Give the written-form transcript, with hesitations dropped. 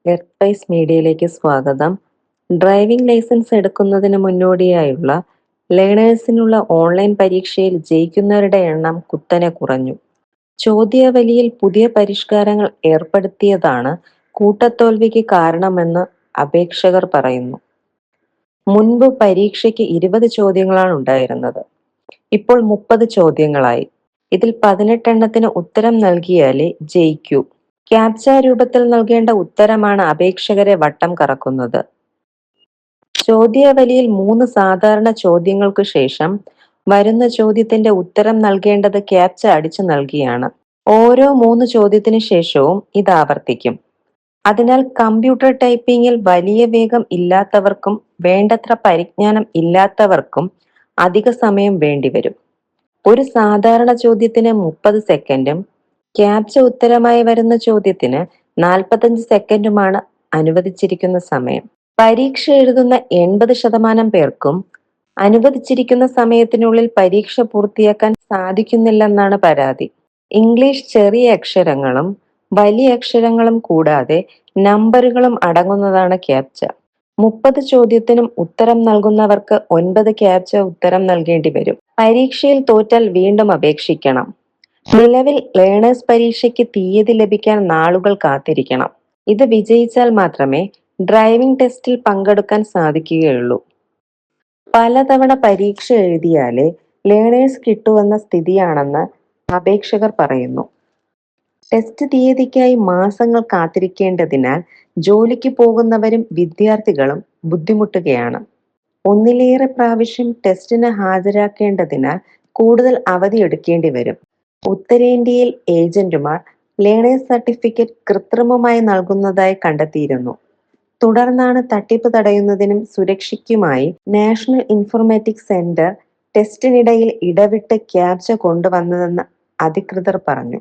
എർത്തൈസ് മീഡിയയിലേക്ക് സ്വാഗതം. Driving licence എടുക്കുന്നതിന് മുന്നോടിയായുള്ള ലേണേഴ്സിനുള്ള ഓൺലൈൻ പരീക്ഷയിൽ ജയിക്കുന്നവരുടെ എണ്ണം കുത്തനെ കുറഞ്ഞു. ചോദ്യാവലിയിൽ പുതിയ പരിഷ്കാരങ്ങൾ ഏർപ്പെടുത്തിയതാണ് കൂട്ടത്തോൽവിക്ക് കാരണമെന്ന് അപേക്ഷകർ പറയുന്നു. മുൻപ് പരീക്ഷയ്ക്ക് 20 ചോദ്യങ്ങളാണ് ഉണ്ടായിരുന്നത്. ഇപ്പോൾ 30 ചോദ്യങ്ങളായി. ഇതിൽ 18 എണ്ണത്തിന് ഉത്തരം നൽകിയാലേ ജയിക്കൂ. ക്യാപ്ച രൂപത്തിൽ നൽകേണ്ട ഉത്തരമാണ് അപേക്ഷകരെ വട്ടം കറക്കുന്നത്. ചോദ്യാവലിയിൽ 3 സാധാരണ ചോദ്യങ്ങൾക്കു ശേഷം വരുന്ന ചോദ്യത്തിന്റെ ഉത്തരം നൽകേണ്ടത് ക്യാപ്ച അടിച്ചു നൽകിയാണ്. ഓരോ 3 ചോദ്യത്തിനു ശേഷവും ഇത് ആവർത്തിക്കും. അതിനാൽ കമ്പ്യൂട്ടർ ടൈപ്പിംഗിൽ വലിയ വേഗം ഇല്ലാത്തവർക്കും വേണ്ടത്ര പരിജ്ഞാനം ഇല്ലാത്തവർക്കും അധിക സമയം വേണ്ടിവരും. ഒരു സാധാരണ ചോദ്യത്തിന് 30 സെക്കൻഡും ക്യാപ്ച ഉത്തരമായി വരുന്ന ചോദ്യത്തിന് 45 സെക്കൻഡുമാണ് അനുവദിച്ചിരിക്കുന്ന സമയം. പരീക്ഷ എഴുതുന്ന 80% പേർക്കും അനുവദിച്ചിരിക്കുന്ന സമയത്തിനുള്ളിൽ പരീക്ഷ പൂർത്തിയാക്കാൻ സാധിക്കുന്നില്ലെന്നാണ് പരാതി. ഇംഗ്ലീഷ് ചെറിയ അക്ഷരങ്ങളും വലിയ അക്ഷരങ്ങളും കൂടാതെ നമ്പറുകളും അടങ്ങുന്നതാണ് ക്യാപ്ച. 30 ചോദ്യത്തിനും ഉത്തരം നൽകുന്നവർക്ക് 9 ക്യാപ്ച ഉത്തരം നൽകേണ്ടി വരും. പരീക്ഷയിൽ തോറ്റാൽ വീണ്ടും അപേക്ഷിക്കണം. നിലവിൽ ലേണേഴ്സ് പരീക്ഷയ്ക്ക് തീയതി ലഭിക്കാൻ നാളുകൾ കാത്തിരിക്കണം. ഇത് വിജയിച്ചാൽ മാത്രമേ ഡ്രൈവിംഗ് ടെസ്റ്റിൽ പങ്കെടുക്കാൻ സാധിക്കുകയുള്ളൂ. പലതവണ പരീക്ഷ എഴുതിയാലേ ലേണേഴ്സ് കിട്ടുവെന്ന സ്ഥിതിയാണെന്ന് അപേക്ഷകർ പറയുന്നു. ടെസ്റ്റ് തീയതിക്കായി മാസങ്ങൾ കാത്തിരിക്കേണ്ടതിനാൽ ജോലിക്ക് പോകുന്നവരും വിദ്യാർത്ഥികളും ബുദ്ധിമുട്ടുകയാണ്. ഒന്നിലേറെ പ്രാവശ്യം ടെസ്റ്റിന് ഹാജരാക്കേണ്ടതിനാൽ കൂടുതൽ അവധി എടുക്കേണ്ടി വരും. ഉത്തരേന്ത്യയിൽ ഏജന്റുമാർ ലേണേഴ്സ് സർട്ടിഫിക്കറ്റ് കൃത്രിമമായി നൽകുന്നതായി കണ്ടെത്തിയിരുന്നു. തുടർന്നാണ് തട്ടിപ്പ് തടയുന്നതിനും സുരക്ഷയ്ക്കുമായി നാഷണൽ ഇൻഫോർമാറ്റിക്സ് സെന്റർ ടെസ്റ്റിനിടയിൽ ഇടവിട്ട് ക്യാപ്ച കൊണ്ടുവന്നതെന്ന് അധികൃതർ പറഞ്ഞു.